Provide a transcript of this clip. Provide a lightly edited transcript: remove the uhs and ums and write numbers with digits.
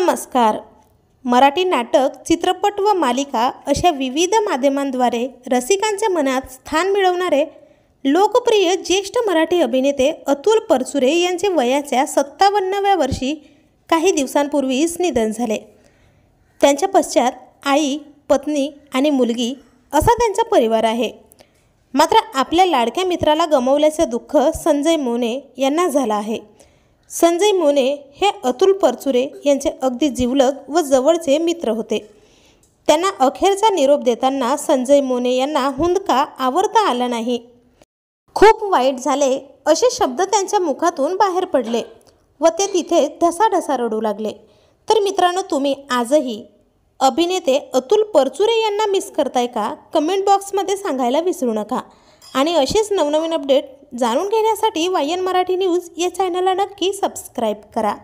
नमस्कार. मराठी नाटक, चित्रपट व मालिका अशा विविध माध्यमांद्वारे रसिकांच्या मनात स्थान मिळवणारे लोकप्रिय ज्येष्ठ मराठी अभिनेते अतुल परचुरे यांचे वयाच्या 57व्या वर्षी काही दिवसांपूर्वीच निधन झाले. त्यांच्या पश्चात आई, पत्नी आणि मुलगी असा त्यांचा परिवार आहे. मात्र आपल्या लाडक्या मित्राला गमावल्याचं दुःख संजय मोने यांना झालं आहे. संजय मोने हे अतुल परचुरे यांचे अगदी जिवलग व जवळचे मित्र होते. त्यांना अखेरचा निरोप देताना संजय मोने यांना हुंदका आवरता आला नाही. खूप वाईट झाले असे शब्द त्यांच्या मुखातून बाहेर पडले व ते तिथे ढसाढसा रडू लागले. तर मित्रांनो, तुम्ही आजही अभिनेते अतुल परचुरे यांना मिस करताय का? कमेंट बॉक्समध्ये सांगायला विसरू नका. आणि असेच नवनवीन अपडेट जाणून घेण्यासाठी YN मराठी न्यूज या चॅनलला नक्की सबस्क्राईब करा.